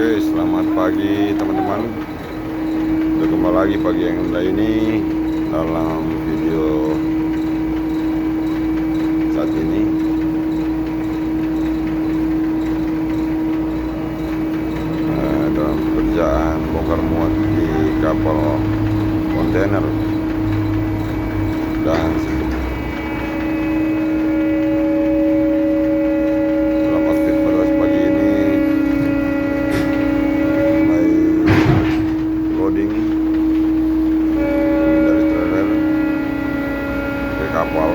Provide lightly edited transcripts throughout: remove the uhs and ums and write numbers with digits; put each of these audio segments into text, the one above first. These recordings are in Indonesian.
Oke, selamat pagi teman-teman. Berjumpa lagi pagi yang indah ini dalam video saat ini. Dalam pekerjaan bongkar muat di kapal kontainer dan dalam aktivitas pagi ini mulai loading dari trailer ke kapal.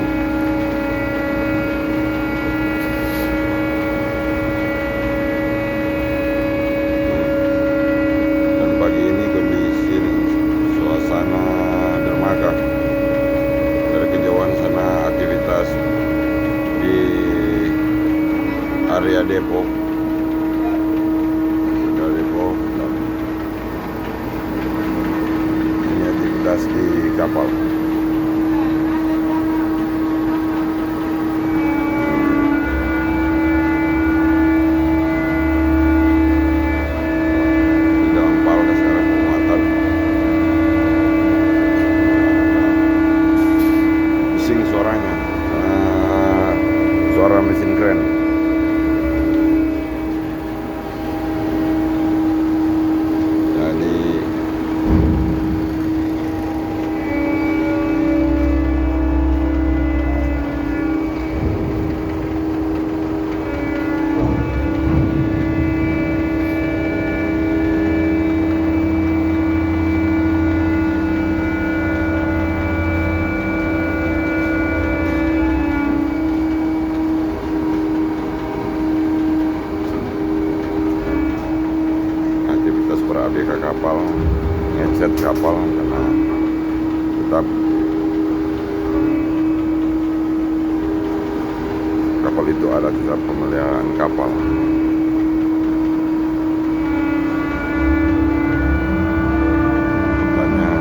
Dan pagi ini kondisi suasana dermaga. Dari kejauhan sana aktivitas di area depo dan ini aktivitas di kapal. Di dalam palka sekarang penguatan bising suaranya, suara mesin kren. Jadi aktivitas ber-ABK kapal, ngecat kapal karena tetap kapal itu ada tetap pemeliharaan kapal. Tanya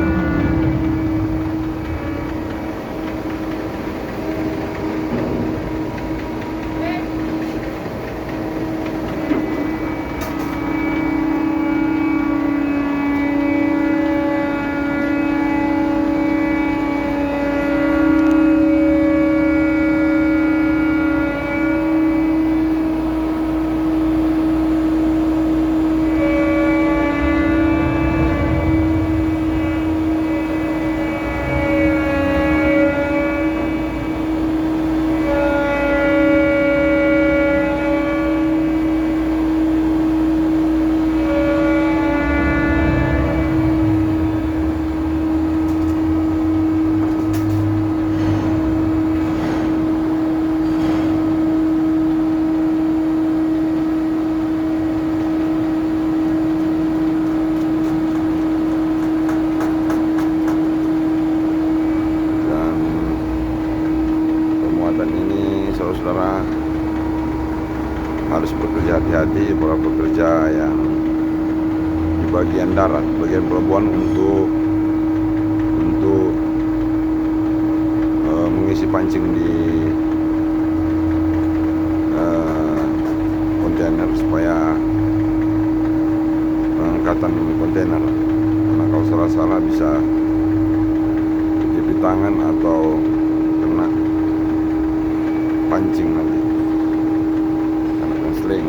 dan pemuatan ini saudara-saudara harus bekerja hati-hati para pekerja yang di bagian darat, bagian pelabuhan untuk mengisi pancing di kontainer supaya pengangkatan kontainer, karena kalau salah-salah bisa jepit tangan atau kena pancing nanti karena sling.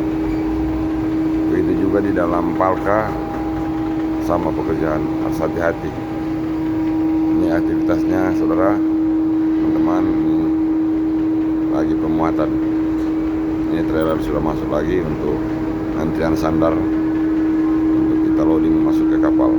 Begitu juga di dalam palka, sama pekerjaan, harus hati-hati. Ini aktivitasnya saudara, teman-teman, ini lagi pemuatan. Ini trailer sudah masuk lagi untuk antrian sandar untuk kita loading masuk ke kapal.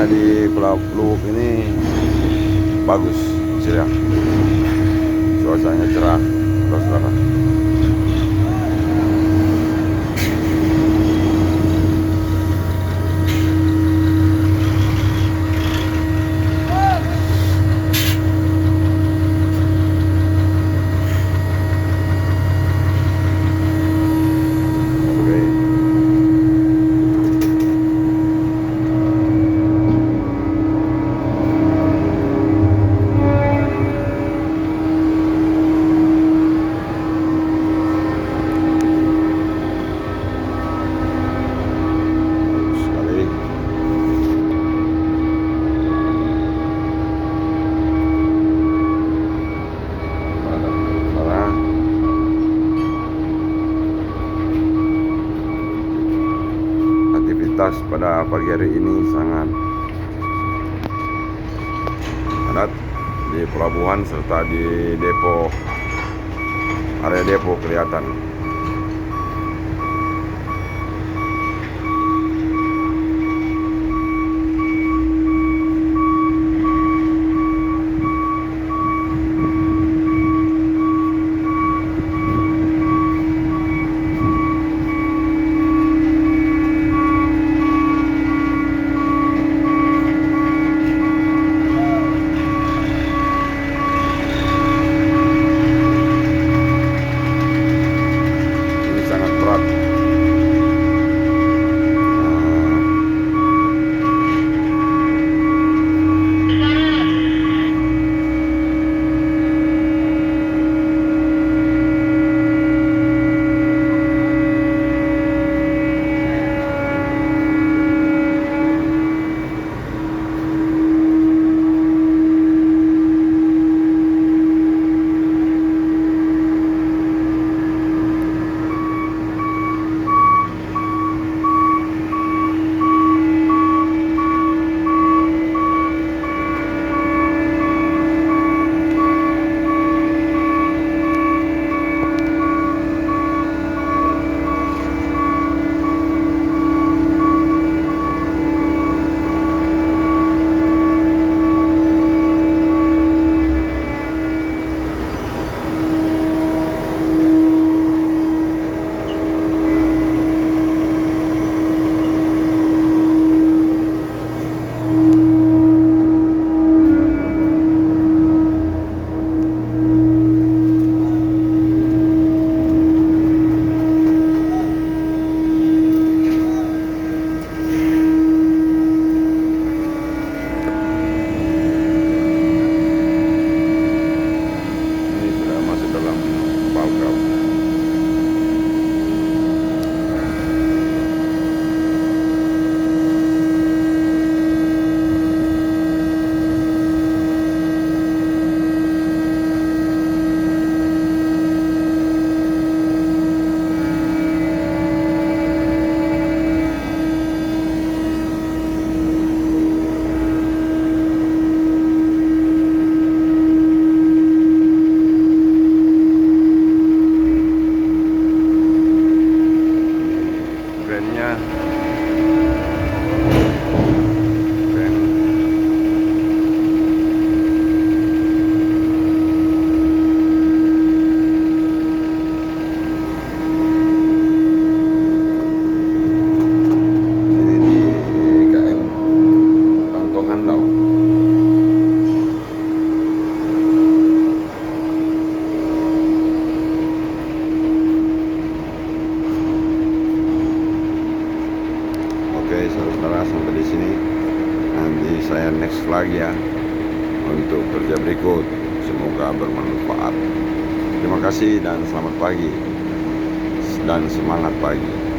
cuaca di Pulau Luwuk ini bagus, ceria. Cuacanya cerah, saudara. Aktivitas pada pagi hari ini sangat padat di pelabuhan serta di depo, area depo kelihatan. Ini sangat berat. Ini sudah masuk dalam Palka. Krennya keren. Ini di KM Kantong Handau. Oke, saudara, sampai di sini. Nanti saya next lagi ya untuk kerja berikut. Semoga bermanfaat. Terima kasih dan selamat pagi dan semangat pagi.